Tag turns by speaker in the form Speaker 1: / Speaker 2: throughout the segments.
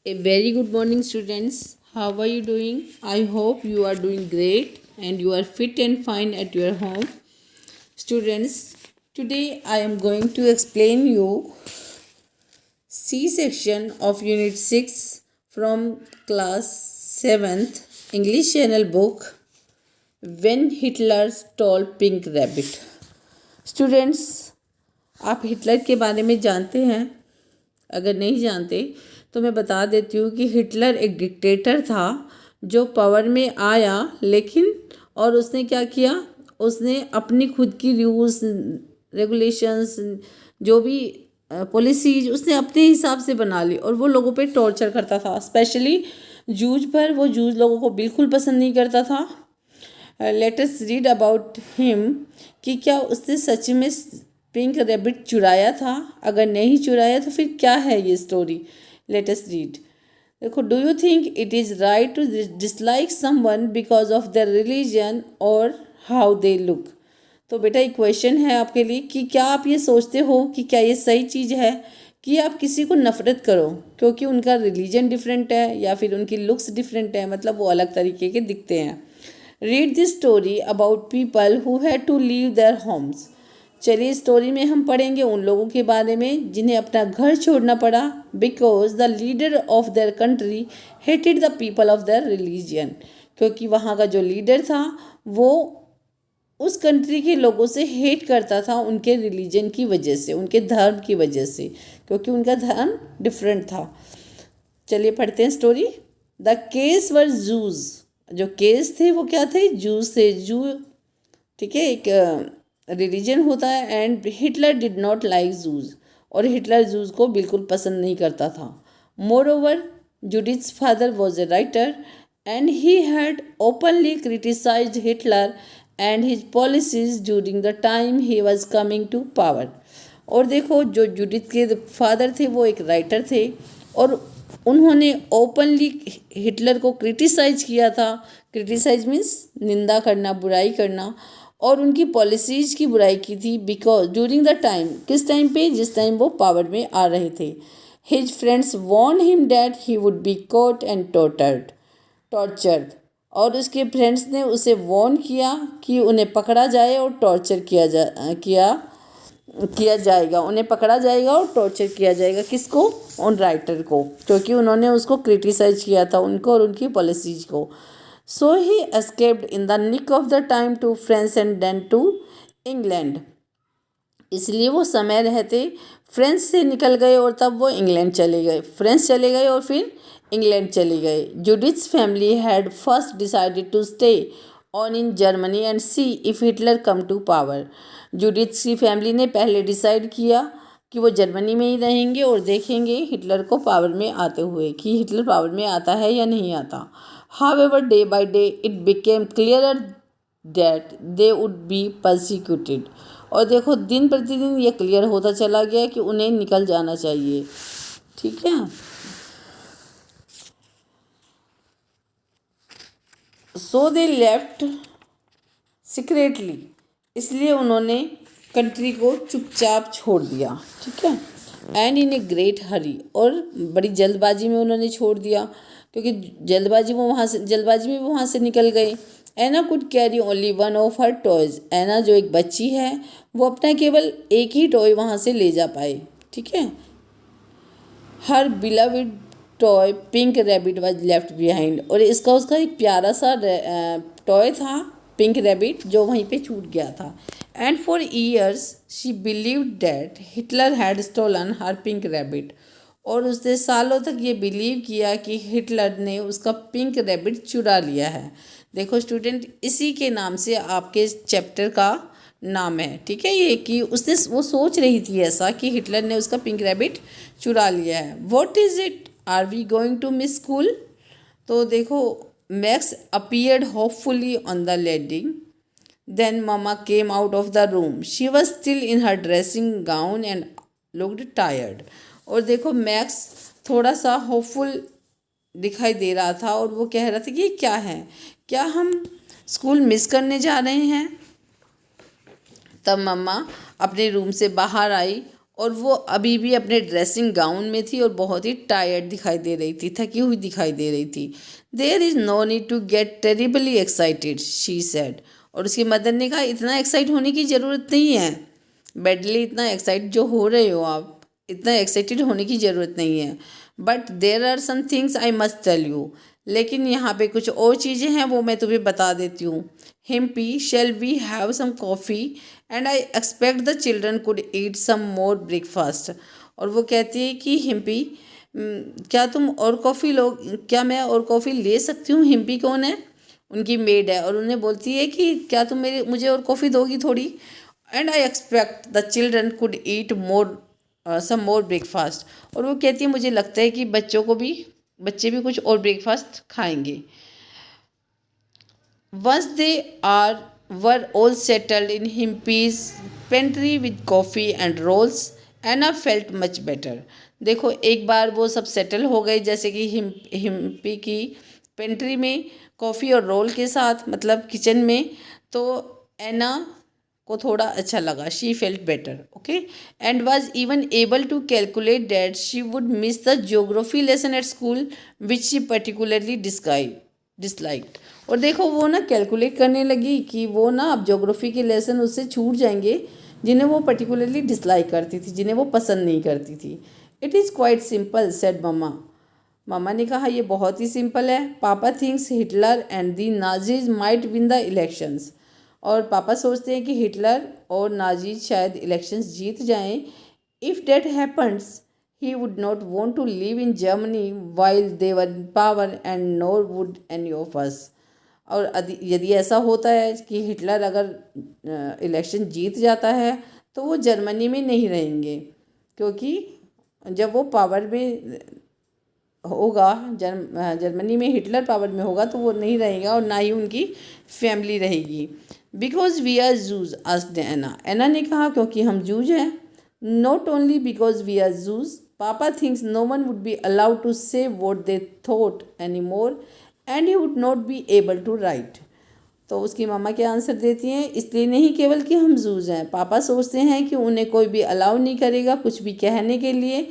Speaker 1: A very good morning, students. How are you doing? I hope you are doing great and you are fit and fine at your home. Students, today I am going to explain you C section of Unit 6 from class 7th English channel book When Hitler Stole Pink Rabbit. Students, आप Hitler के बारे में जानते हैं? अगर नहीं जानते तो मैं बता देती हूँ कि हिटलर एक डिक्टेटर था जो पावर में आया, लेकिन और उसने क्या किया, उसने अपनी खुद की रूल्स रेगुलेशंस जो भी पॉलिसीज उसने अपने हिसाब से बना ली और वो लोगों पे टॉर्चर करता था, स्पेशली जूज पर। वो जूज लोगों को बिल्कुल पसंद नहीं करता था। Late us read about him कि क्या उसने सच में पिंक रैबिट चुराया था, अगर नहीं चुराया तो फिर क्या है ये स्टोरी। Let us read. देखो, do you think it is right to dislike someone because of their religion और हाउ दे लुक। तो बेटा, एक क्वेश्चन है आपके लिए कि क्या आप ये सोचते हो कि क्या ये सही चीज़ है कि आप किसी को नफ़रत करो क्योंकि उनका रिलीजन डिफरेंट है या फिर उनकी लुक्स डिफरेंट है, मतलब वो अलग तरीके के दिखते हैं। Read this story about people who had to leave their homes. चलिए, स्टोरी में हम पढ़ेंगे उन लोगों के बारे में जिन्हें अपना घर छोड़ना पड़ा because the leader of their country hated the people of their religion. क्योंकि वहाँ का जो लीडर था वो उस कंट्री के लोगों से हेट करता था उनके रिलीजन की वजह से, उनके धर्म की वजह से, क्योंकि उनका धर्म डिफरेंट था। चलिए पढ़ते हैं स्टोरी। द केस वर जूज। जो केस थे वो क्या थे? जूज थे। जू, ठीक है, एक रिलीजन होता है। And Hitler did not like Jews, और हिटलर जूज को बिल्कुल पसंद नहीं करता था। Moreover, Judith's father was a writer and he had openly criticised Hitler and his policies during the time he was coming to power. और देखो, जो जूडिथ के फादर थे वो एक राइटर थे और उन्होंने ओपनली हिटलर को क्रिटिसाइज किया था। क्रिटिसाइज मीन्स निंदा करना, बुराई करना, और उनकी पॉलिसीज की बुराई की थी बिकॉज ड्यूरिंग द टाइम, किस टाइम पे? जिस टाइम वो पावर में आ रहे थे। His friends warned him that he would be caught and tortured. और उसके फ्रेंड्स ने उसे वॉर्न किया कि उन्हें पकड़ा जाए और टॉर्चर किया जाएगा, उन्हें पकड़ा जाएगा और टॉर्चर किया जाएगा। किसको? उन राइटर को, क्योंकि उन्होंने उसको क्रिटिसाइज किया था, उनको और उनकी पॉलिसीज को। So he escaped in the nick of the time to France and then to England. इसलिए वो समय रहते फ्रांस से निकल गए और तब वो इंग्लैंड चले गए। फ्रांस चले गए और फिर इंग्लैंड चले गए। Judith's family had first decided to stay on in Germany and see if Hitler come to power. Judith's की फैमिली ने पहले डिसाइड किया कि वो जर्मनी में ही रहेंगे और देखेंगे हिटलर को पावर में आते हुए कि हिटलर पावर में आता है या नहीं आता। However, day by day it became clearer that they would be persecuted। और देखो, दिन प्रतिदिन ये क्लियर होता चला गया कि उन्हें निकल जाना चाहिए। ठीक है, सो दे लेफ्ट सीक्रेटली। इसलिए उन्होंने कंट्री को चुपचाप छोड़ दिया। ठीक है, एंड इन ए ग्रेट हरी, और बड़ी जल्दबाजी में उन्होंने छोड़ दिया क्योंकि जल्दबाजी में वो वहाँ से निकल गए। Anna could carry only one of her toys. Anna जो एक बच्ची है वो अपना केवल एक ही टॉय वहाँ से ले जा पाए। ठीक है, her beloved toy pink rabbit was left behind, और उसका एक प्यारा सा टॉय था पिंक रैबिट जो वहीं पे छूट गया था। And for years she believed that Hitler had stolen her pink rabbit, और उसने सालों तक ये बिलीव किया कि हिटलर ने उसका पिंक रैबिट चुरा लिया है। देखो स्टूडेंट, इसी के नाम से आपके चैप्टर का नाम है। ठीक है, ये कि वो सोच रही थी ऐसा कि हिटलर ने उसका पिंक रैबिट चुरा लिया है। What is it? Are we going to miss school? तो देखो, Max appeared hopefully on the landing. Then mama came out of the room. She was still in her dressing gown and looked tired. और देखो, max थोड़ा सा hopeful दिखाई दे रहा था और वो कह रहा था कि ये क्या है, क्या हम स्कूल मिस करने जा रहे हैं? तब मम्मा अपने रूम से बाहर आई और वो अभी भी अपने ड्रेसिंग गाउन में थी और बहुत ही टायर्ड दिखाई दे रही थी, थकी हुई दिखाई दे रही थी। There is no need to get terribly excited she said. और उसकी मदर ने कहा इतना एक्साइट होने की ज़रूरत नहीं है, बैडली इतना एक्साइट जो हो रहे हो आप, इतना एक्साइटेड होने की ज़रूरत नहीं है। But there are some things I must tell you. लेकिन यहाँ पे कुछ और चीज़ें हैं वो मैं तुम्हें बता देती हूँ। Heimpi shall we have some coffee and I expect the children could eat some more breakfast. और वो कहती है कि हिम्पी क्या तुम और कॉफ़ी लो, क्या मैं और कॉफ़ी ले सकती हूँ। हिम्पी कौन है? उनकी मेड है। और उन्हें बोलती है कि क्या तुम मुझे और कॉफ़ी दोगी थोड़ी। And I expect the children could eat more some more breakfast. और वो कहती है मुझे लगता है कि बच्चे भी कुछ और ब्रेकफास्ट खाएंगे। Once they were all settled in Himpy's pantry with coffee and rolls, Anna felt much better. देखो एक बार वो सब सेटल हो गए, जैसे कि हिम्पी की पेंट्री में कॉफ़ी और रोल के साथ, मतलब किचन में, तो एना को थोड़ा अच्छा लगा। She felt better, okay, and was even able to calculate that she would miss the geography lesson at school which she particularly disliked. और देखो वो ना कैलकुलेट करने लगी कि वो ना अब ज्योग्राफी के लेसन उससे छूट जाएंगे जिन्हें वो पर्टिकुलरली डिसलाइक करती थी, जिन्हें वो पसंद नहीं करती थी। It is quite simple said mamma. मम्मा ने कहा ये बहुत ही सिंपल है। Papa thinks Hitler and the Nazis might win the elections. और पापा सोचते हैं कि हिटलर और नाजीज शायद इलेक्शंस जीत जाएं। If that happens he would not want to live in Germany while they were in power and nor would any of us। और यदि ऐसा होता है कि हिटलर अगर इलेक्शन जीत जाता है तो वो जर्मनी में नहीं रहेंगे, क्योंकि जब वो पावर में होगा, जर्मनी में हिटलर पावर में होगा तो वो नहीं रहेगा और ना ही उनकी फैमिली रहेगी। Because we are Jews asked Anna. Anna ने कहा क्योंकि हम जूज हैं। Not only because we are Jews, papa thinks no one would be allowed to say what they thought any more and he would not be able to write. तो उसकी मम्मा क्या answer देती हैं, इसलिए नहीं केवल कि हम जूज हैं, पापा सोचते हैं कि उन्हें कोई भी अलाउ नहीं करेगा कुछ भी कहने के लिए,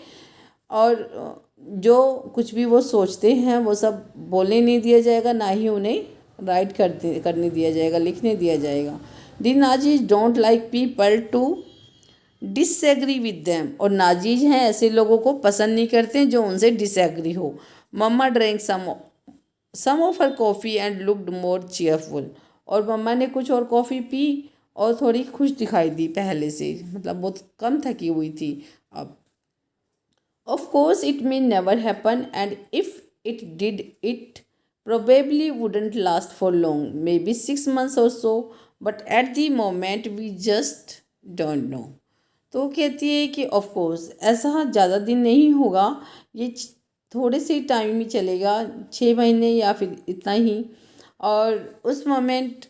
Speaker 1: और जो कुछ भी वो सोचते हैं वो सब बोलने नहीं दिया जाएगा, ना ही उन्हें राइट करने दिया जाएगा, लिखने दिया जाएगा। The Nazis don't like people to disagree with them. और नाजीज हैं ऐसे लोगों को पसंद नहीं करते जो उनसे डिसएग्री हो। Mamma drink some of her coffee and looked more cheerful. और मम्मा ने कुछ और कॉफ़ी पी और थोड़ी खुश दिखाई दी पहले से, मतलब बहुत कम थकी हुई थी अब। Of course, it may never happen, and if it did, it probably wouldn't last for long, maybe 6 months or so, but at the moment we just don't know। तो कहती है कि ऑफ कोर्स ऐसा ज़्यादा दिन नहीं होगा, ये थोड़े से टाइम ही चलेगा, 6 महीने या फिर इतना ही, और उस मोमेंट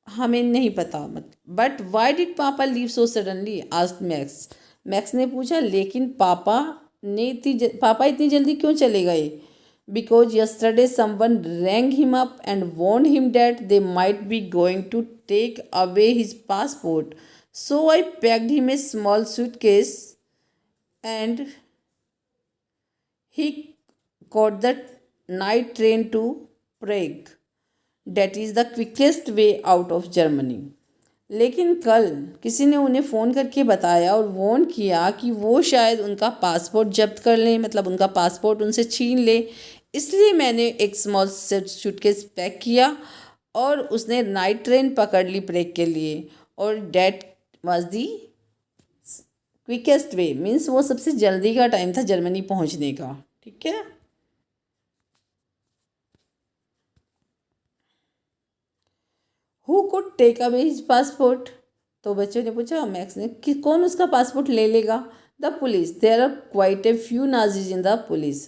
Speaker 1: हमें नहीं पता। But why did papa leave so suddenly asked Max. Max ने पूछा लेकिन पापा इतनी जल्दी क्यों चले गए। Because yesterday someone rang him up and warned him that they might be going to take away his passport, so I packed him a small suitcase and he caught the night train to Prague. That is the quickest way out of Germany। लेकिन कल किसी ने उन्हें phone करके बताया और Warne किया कि वो शायद उनका पासपोर्ट जब्त कर लें, मतलब उनका पासपोर्ट उनसे छीन ले। इसलिए मैंने एक स्मॉल सूटकेस पैक किया और उसने नाइट ट्रेन पकड़ ली प्रेग के लिए। और that was the quickest way, means वो सबसे जल्दी का टाइम था जर्मनी पहुंचने का। ठीक है। Who could take away his passport. तो बच्चों ने पूछा मैक्स ने कि कौन उसका पासपोर्ट ले लेगा। The police, there are quite a few Nazis in the police.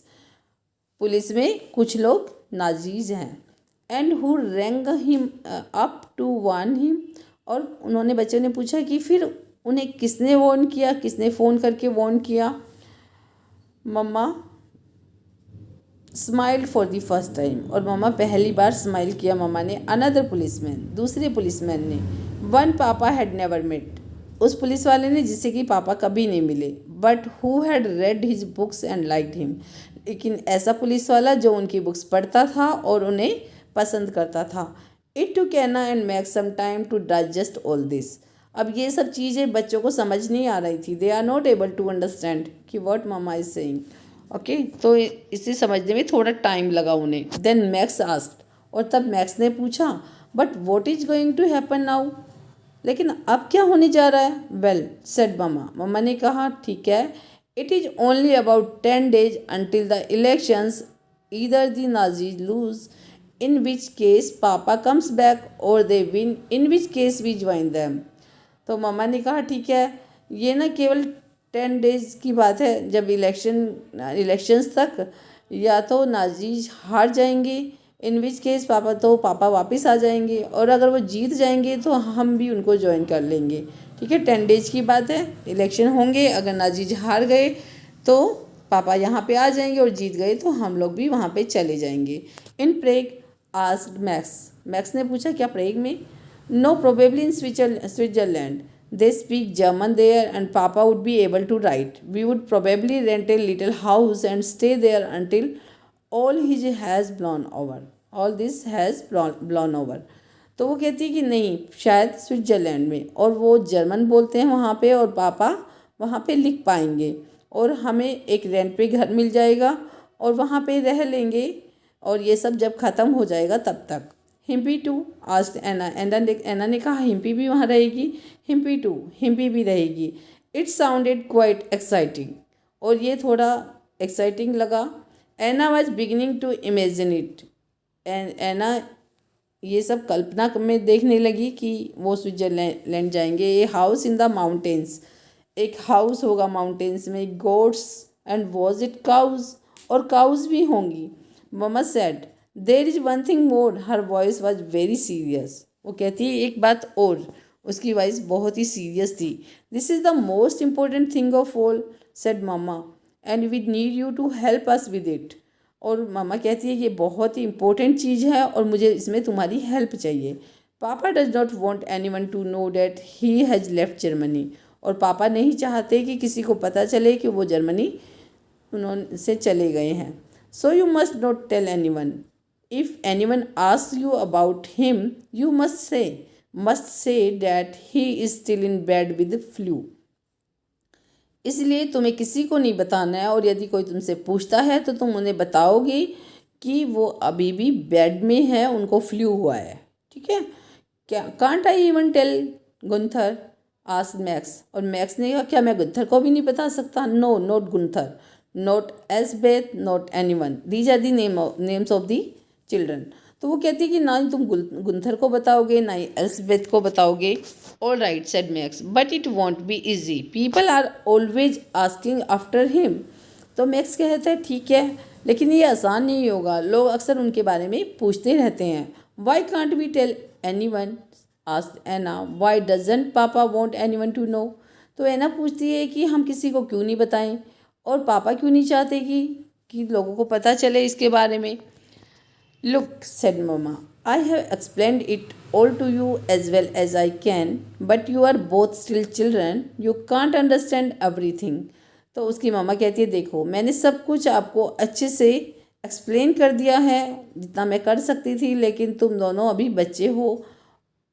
Speaker 1: Police में कुछ लोग नाजीज हैं। And who rang him up to warn him. और उन्होंने, बच्चों ने पूछा कि फिर उन्हें किसने वार्न किया, किसने फ़ोन करके वार्न किया। Mamma smile for the first time. और मम्मा पहली बार स्माइल किया मम्मा ने। अनदर पुलिसमैन, दूसरे पुलिसमैन ने। One papa had never met, उस पुलिस वाले ने जिससे कि पापा कभी नहीं मिले। But who had read his books and liked him. लेकिन ऐसा पुलिस वाला जो उनकी बुक्स पढ़ता था और उन्हें पसंद करता था। It took Anna and Max some time to digest all this. अब ये सब चीज़ें बच्चों को समझ नहीं आ रही थी। They are not able to understand कि what mama is saying. Okay, तो इसे समझने में थोड़ा टाइम लगा उन्हें। देन मैक्स आस्क्ड, और तब मैक्स ने पूछा, but what is going to happen now. लेकिन अब क्या होने जा रहा है। वेल सेड ममा, मम्मा ने कहा ठीक है, it is only about 10 days until the elections. Either the Nazis lose, in which case Papa comes back, or they win, in which case we join them. तो मम्मा ने कहा ठीक है, ये ना केवल 10 days की बात है, जब इलेक्शंस तक या तो नाजीज हार जाएंगे, इन विच केस पापा वापस आ जाएंगे, और अगर वो जीत जाएंगे तो हम भी उनको ज्वाइन कर लेंगे। ठीक है, 10 days की बात है, इलेक्शन होंगे, अगर नाजीज हार गए तो पापा यहाँ पे आ जाएंगे, और जीत गए तो हम लोग भी वहाँ पे चले जाएंगे। In Prague asked Max, Max ने पूछा क्या प्रेग में। No, probably in Switzerland, they speak German there and Papa would be able to write. We would probably rent a little house and stay there until all his has blown over. All this has blown over. तो वो कहती है कि नहीं, शायद Switzerland में, और वो जर्मन बोलते हैं वहाँ पे, और पापा वहाँ पे लिख पाएंगे, और हमें एक रेंट पे घर मिल जाएगा और वहाँ पे रह लेंगे, और ये सब जब ख़त्म हो जाएगा तब तक। हिम्पी टू आस्क्ड एना, एना ने कहा हिम्पी भी वहाँ रहेगी। हिम्पी टू, हिम्पी भी रहेगी। इट साउंडेड क्वाइट एक्साइटिंग, और ये थोड़ा एक्साइटिंग लगा। Anna was beginning to imagine it, Anna ये सब कल्पना में देखने लगी कि वो स्विट्जरलैंड जाएंगे। A house in the mountains, एक हाउस होगा माउंटेन्स में, goats and was it cows, और काउज भी होंगी। Mama said there is one thing more, her voice was very serious. वो कहती है एक बात और, उसकी वॉइस बहुत ही सीरियस थी। This is the most important thing of all, said mama, and we need you to help us with it. और मामा कहती है ये बहुत ही इम्पोर्टेंट चीज़ है और मुझे इसमें तुम्हारी हेल्प चाहिए। Papa does not want anyone to know that he has left Germany, और पापा नहीं चाहते कि किसी को पता चले कि वो जर्मनी उन्होंने से चले गए हैं। So you must not tell anyone, if anyone ask you about him you must say that he is still in bed with flu. इसलिए तुम्हें किसी को नहीं बताना है, और यदि कोई तुमसे पूछता है तो तुम उन्हें बताओगे कि वो अभी भी बेड में है, उनको फ्लू हुआ है। ठीक है, क्या can't I even tell Gunther, asked Max, और मैक्स ने कहा क्या मैं गुंथर को भी नहीं बता सकता। No, not Gunther, not Elsbeth, not anyone, these are the names of the children. तो वो कहती है कि ना ही तुम गुंथर को बताओगे ना ही एल्सबेथ को बताओगे। All right said Max, but it won't be easy, people are always asking after him. तो मैक्स कहता है ठीक है, लेकिन ये आसान नहीं होगा, लोग अक्सर उनके बारे में पूछते रहते हैं। Why can't we tell anyone, asked Anna, why doesn't papa want anyone to know. तो एना पूछती है कि हम किसी को क्यों नहीं बताएं, और पापा क्यों नहीं चाहते कि लोगों को पता चले इसके बारे में। Look, said Mama, I have explained it all to you as well as I can, but you are both still children, you can't understand everything. तो उसकी मामा कहती है देखो मैंने सब कुछ आपको अच्छे से एक्सप्लेन कर दिया है जितना मैं कर सकती थी, लेकिन तुम दोनों अभी बच्चे हो।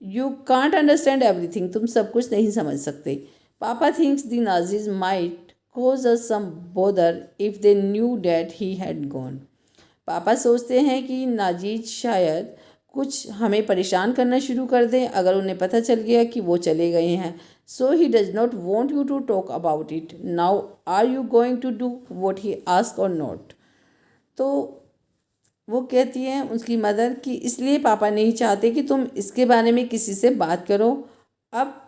Speaker 1: यू कांट अंडरस्टैंड एवरीथिंग, तुम सब कुछ नहीं समझ सकते। पापा thinks the Nazis might cause us some bother if they knew that he had gone. पापा सोचते हैं कि नाजीज शायद कुछ हमें परेशान करना शुरू कर दें अगर उन्हें पता चल गया कि वो चले गए हैं। So he does not want you to talk about it now, are you going to do what he ask or not. तो वो कहती हैं उसकी मदर कि इसलिए पापा नहीं चाहते कि तुम इसके बारे में किसी से बात करो। अब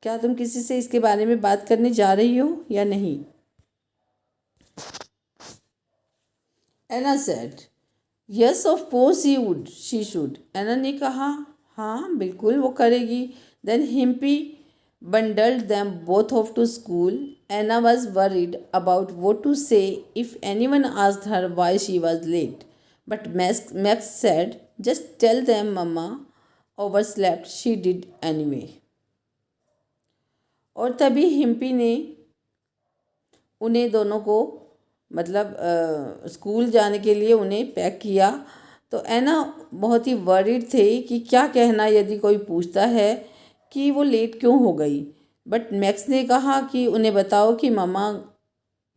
Speaker 1: क्या तुम किसी से इसके बारे में बात करने जा रही हो या नहीं। Anna said yes of course she should. Anna ने कहा हाँ बिल्कुल वो करेगी। Then Heimpi bundled them both off to school. Anna was worried about what to say if anyone asked her why she was late. But Max said, just tell them Mama overslept. She did anyway. और तभी हिम्पी ने उन्हें दोनों को मतलब school जाने के लिए उन्हें पैक किया। तो एना बहुत ही वरीड थे कि क्या कहना यदि कोई पूछता है कि वो लेट क्यों हो गई। बट मैक्स ने कहा कि उन्हें बताओ कि मम्मा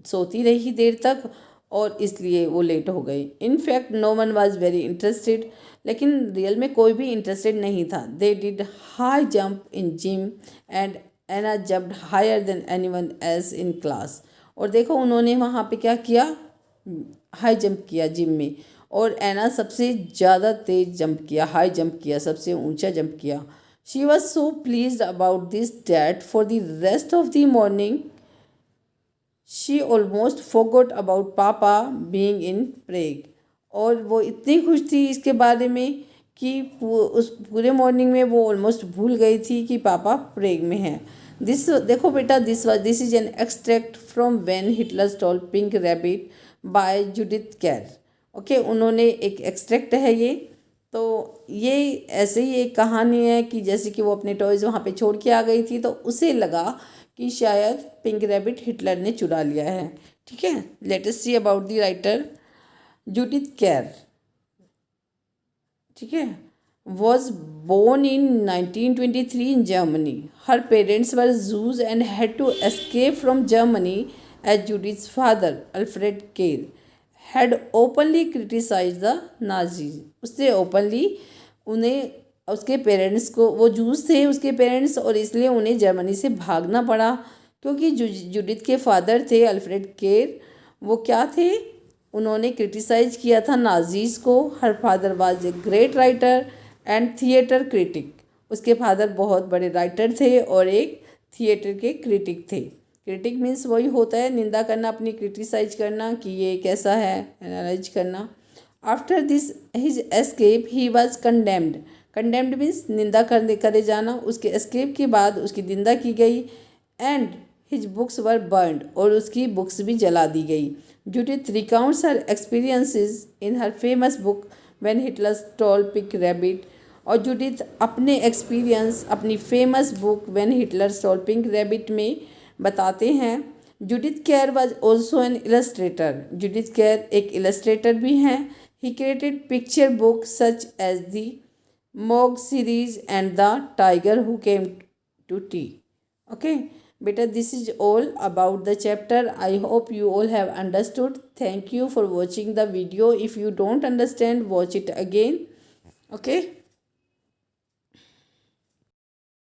Speaker 1: सोती रही देर तक और इसलिए वो लेट हो गई। In fact no one was very interested, लेकिन रियल में कोई भी इंटरेस्टेड नहीं था। They did high jump in gym and Anna jumped higher than anyone else in class. और देखो उन्होंने वहाँ पे क्या किया, हाई जंप किया जिम में, और एना सबसे ज़्यादा तेज जंप किया, हाई जंप किया, सबसे ऊंचा जंप किया। She was so pleased about this that for the rest of the morning she almost forgot about papa being in Prague. और वो इतनी खुश थी इसके बारे में कि उस पूरे मॉर्निंग में वो ऑलमोस्ट भूल गई थी कि पापा प्रेग में हैं। दिस देखो बेटा, this is an extract from when Hitler stole pink rabbit by Judith Kerr. Okay, उन्होंने एक एक्सट्रैक्ट है ये। तो ये ऐसे ही एक कहानी है कि जैसे कि वो अपने टॉयज़ वहाँ पे छोड़ के आ गई थी, तो उसे लगा कि शायद पिंक रैबिट हिटलर ने चुरा लिया है। ठीक है, let us see about the writer Judith Kerr. ठीक है, was born in 1923 in Germany. Her parents were Jews and had to escape from Germany as Judith's father, Alfred Kehl, had openly criticized the Nazis. उससे openly उन्हें, उसके parents को, वो juice थे उसके parents, और इसलिए उन्हें जर्मनी से भागना पड़ा क्योंकि जूडिथ के फादर थे अल्फ्रेड केर, वो क्या थे, उन्होंने क्रिटिसाइज किया था नाजीज़ को। Her father was a great writer and theatre critic. उसके फादर बहुत बड़े राइटर थे और एक थिएटर के क्रिटिक थे। क्रिटिक मीन्स वही होता है निंदा करना, अपनी क्रिटिसाइज करना कि ये कैसा है, एनालाइज करना। After this his escape he was condemned. Condemned means निंदा करे जाना। उसके एस्केप के बाद उसकी निंदा की गई and his books were burned, और उसकी बुक्स भी जला दी गई। Judith recounts her experiences in her famous book When Hitler Stole Pink Rabbit। और जूडिथ अपने एक्सपीरियंस अपनी famous book When Hitler Stole Pink Rabbit में बताते हैं। Judith Kerr was also an illustrator. Judith Kerr एक इलस्ट्रेटर भी हैं। He created picture book such as the Mog series and the tiger who came to tea. Okay beta, this is all about the chapter. I hope you all have understood. Thank you for watching the video. If you don't understand, watch it again. Okay.